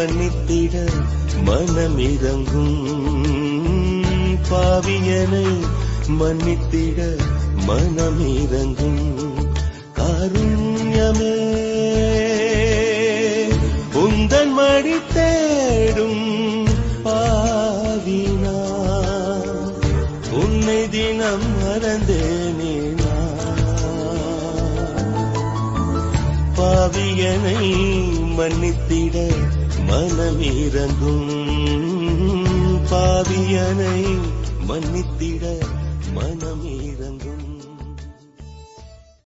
மன்னித்திட மனமிரங்கும் பாவியனை மன்னித்திட மனமிரங்கும் காருண்யமே உந்தன் மடி தேடும் பாவினா உன்னை தினம் மறந்தேனே பாவியனை மன்னித்திட மனமிரங்கும் பாவியனை மன்னித்திட மனமே